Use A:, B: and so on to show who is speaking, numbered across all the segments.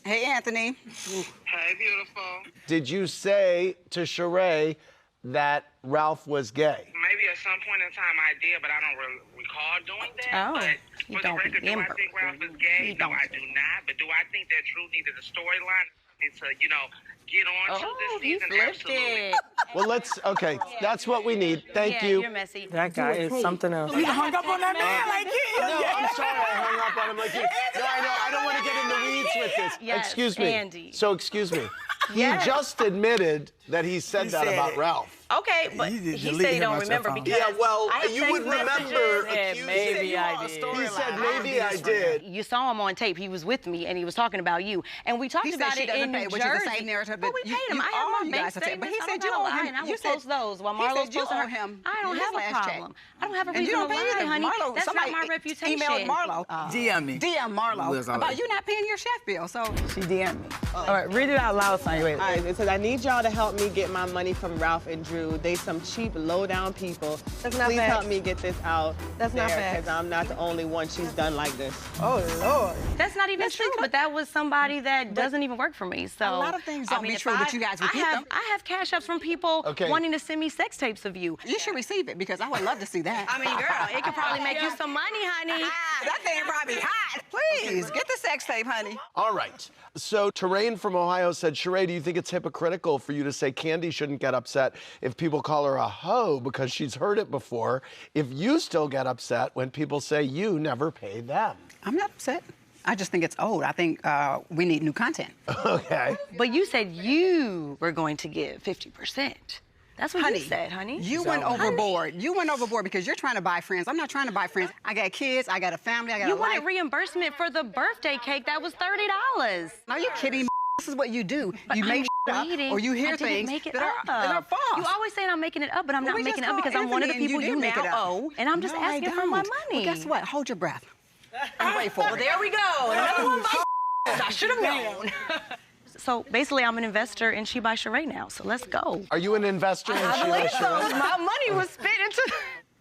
A: Hey, Anthony.
B: Hey, beautiful.
C: Did you say to Shereé that Ralph was gay?
B: Maybe at some point in time I did, but I don't recall doing that.
D: Oh,
B: but
D: you
B: for the
D: don't
B: record, do I
D: remember.
B: think Ralph is gay? No, I do not. But do I think that Drew needed a storyline to, get on to this
D: he
B: season?
D: flipped
B: Absolutely.
D: it.
C: Well, okay, that's what we need. Thank you.
D: You're messy.
E: That guy is something else.
A: You hung up on that man like
C: No, I'm sorry I hung up on him like you. No, I know. I don't want to get in the weeds with this.
D: Yes,
C: excuse me.
D: Andy.
C: So, excuse me. He just admitted that he said that about Ralph.
D: Okay, but he said he don't remember because
C: Yeah, well,
D: I
C: you would
D: text
C: remember.
D: messages.
E: Maybe I did.
C: He said maybe I did.
D: You saw him on tape. He was with me, and he was talking about you. And we talked
A: He said
D: about
A: she
D: it
A: doesn't
D: in
A: pay,
D: New
A: which is the
D: Jersey.
A: same narrative
D: But
A: that
D: we
A: you-
D: paid him.
A: you-
D: I
A: all
D: have
A: you
D: my bank
A: guys have said. But he
D: statements.
A: said you owe him.
D: And I
A: You
D: will
A: said-
D: post those while
A: he
D: Marlo's
A: said you
D: posting
A: owe
D: her.
A: him
D: I don't
A: his
D: have a
A: last check.
D: problem. I don't have a
A: And you
D: reason to
A: don't pay
D: lie,
A: either.
D: honey.
A: Marlo,
D: That's not
A: somebody
D: my reputation.
A: emailed Marlo.
F: DM me.
A: DM Marlo about you not paying your chef bill. So
E: She DM'd me. All right, read it out loud, Sanya. Wait. All right, it says, I need y'all to help me get my money from Ralph and Drew. They some cheap, low-down people.
G: That's not
E: Please
G: facts.
E: help me get this out
G: That's not
E: there,
G: facts.
E: because I'm not the only one she's done like this.
A: oh Lord.
D: That's not even true, but that was somebody that doesn't even work for me. So
A: A lot of things don't be
D: if
A: true, but you guys would keep them.
D: I have cash ups from people wanting to send me sex tapes of you.
A: You should receive it because I would love to see that.
D: I mean, girl, it could probably make you some money, honey.
A: That thing probably hot. Please get the sex tape, honey.
C: All right. So Tyrone from Ohio said, Shereé, do you think it's hypocritical for you to say Kandi shouldn't get upset if people call her a hoe because she's heard it before, if you still get upset when people say you never pay them?
A: I'm not upset. I just think it's old. I think we need new content.
C: Okay.
D: But you said you were going to give 50%. That's what you said, honey.
A: You went overboard. You went overboard because you're trying to buy friends. I'm not trying to buy friends. I got kids. I got a family. I got
D: You
A: a life.
D: wanted reimbursement for the birthday cake that was $30.
A: Are you kidding me? This is what you do. You make up or you hear things
D: make it
A: that
D: up.
A: are false.
D: You always saying I'm making it up, but I'm
A: Well,
D: not
A: we
D: making it
A: just
D: up because I'm one of the
A: called
D: people
A: Anthony
D: you
A: and you did make
D: now
A: it up.
D: owe, and I'm just
A: No, I
D: asking for my
A: don't.
D: money.
A: Well, guess what? Hold your breath. I'm grateful.
D: Well, there we go. Another one by I should have known. So basically, I'm an investor in She by Shereé now. So let's go.
C: Are you an investor in She by
D: believe so.
C: Shereé?
D: My money was spent into.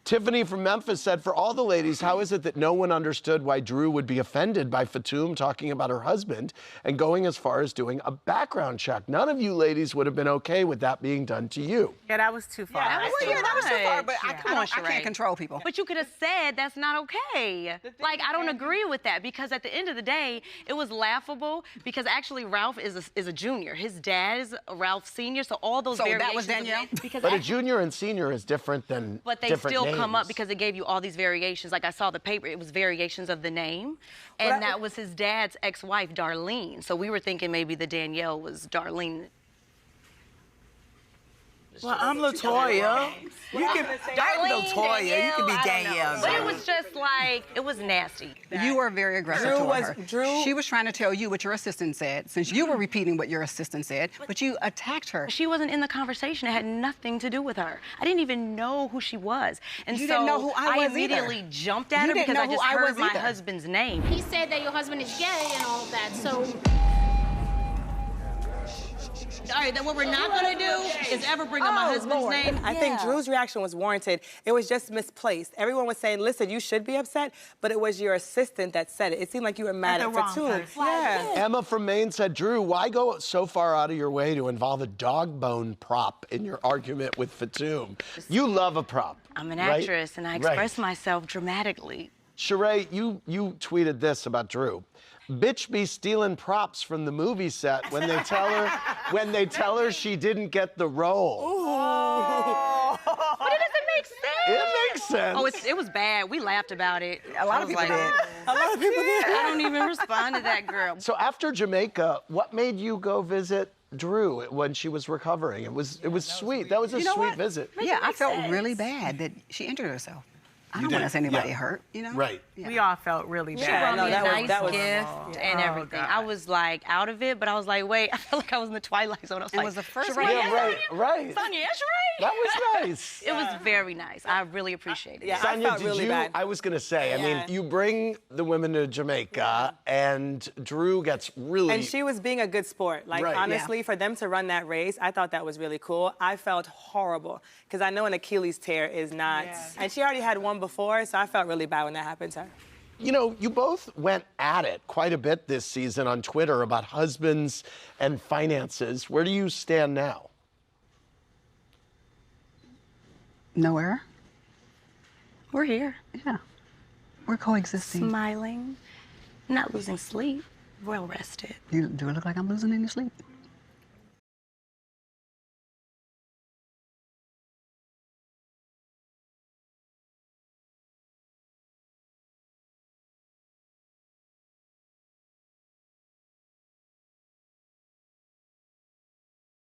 C: Tiffany from Memphis said, for all the ladies, how is it that no one understood why Drew would be offended by Fatum talking about her husband and going as far as doing a background check? None of you ladies would have been okay with that being done to you.
E: Yeah, that was too far.
A: That was too far, but I
D: Sheree.
A: can't control people.
D: But you could have said that's not okay. Like, I don't agree with that because at the end of the day, it was laughable because actually Ralph is a junior. His dad is Ralph Senior, so all those variations.
A: that was Danielle?
D: Because
C: But a junior and senior is different than
D: But they
C: different
D: still
C: names.
D: come up because it gave you all these variations. Like I saw the paper, it was variations of the name. And that was his dad's ex-wife, Darlene. So we were thinking maybe the Danielle was Darlene.
F: Well, I'm LaToya. You can
D: Darlene,
F: LaToya. You can be
D: I don't know.
F: Danielle.
D: But it was just like, it was nasty.
A: You were very aggressive toward her.
E: Drew-
A: She was trying to tell you what your assistant said, since you were repeating what your assistant said, but you attacked her.
D: She wasn't in the conversation. It had nothing to do with her. I didn't even know who she was. And
A: You
D: so
A: didn't know who I was
D: immediately
A: either.
D: jumped at
A: You
D: her
A: didn't
D: because
A: know
D: I
A: who
D: just
A: I
D: heard
A: was
D: my
A: either.
D: husband's name.
G: He said that your husband is gay and all of that, so...
H: All right, then what we're not gonna do is ever bring up my husband's name.
E: I think Drew's reaction was warranted. It was just misplaced. Everyone was saying, listen, you should be upset, but it was your assistant that said it. It seemed like you were mad at Fatum. Yeah.
C: Emma from Maine said, Drew, why go so far out of your way to involve a dog bone prop in your argument with Fatum? You love a prop.
D: I'm an
C: right?
D: actress, and I express myself dramatically.
C: Shereé, you tweeted this about Drew. Bitch be stealing props from the movie set when they tell her she didn't get the role.
D: But it doesn't make sense.
C: It makes sense.
D: Oh, it was bad. We laughed about it.
A: A lot of people did.
E: A lot of people did.
D: I don't even respond to that girl.
C: So after Jamaica, what made you go visit Drew when she was recovering? It was sweet. That was a sweet visit.
A: Yeah, I felt really bad that she injured herself. I don't want to see anybody hurt, you know?
C: Right.
A: Yeah.
E: We all felt really
D: She
E: bad.
D: brought me a nice
E: that was
D: gift and everything. I was like out of it, but I was like, wait, I felt like I was in the Twilight Zone. I was
A: It
D: like,
A: was the first
D: Shereé,
A: one.
C: Yeah, right.
D: Sanya, Shereé.
C: That was nice.
D: It was very nice. I really appreciate it.
E: Yeah, I
C: Sanya,
E: felt
C: did
E: really
C: you?
E: bad.
C: I was gonna say. I mean, you bring the women to Jamaica, and Drew gets really.
E: And she was being a good sport. Like,
C: Right.
E: honestly, for them to run that race, I thought that was really cool. I felt horrible, because I know an Achilles tear is not... And she already had one before, so I felt really bad when that happened to her.
C: You know, you both went at it quite a bit this season on Twitter about husbands and finances. Where do you stand now?
A: Nowhere.
D: We're here.
A: Yeah. We're coexisting.
D: Smiling, not losing sleep, well rested.
A: Do I look like I'm losing any sleep?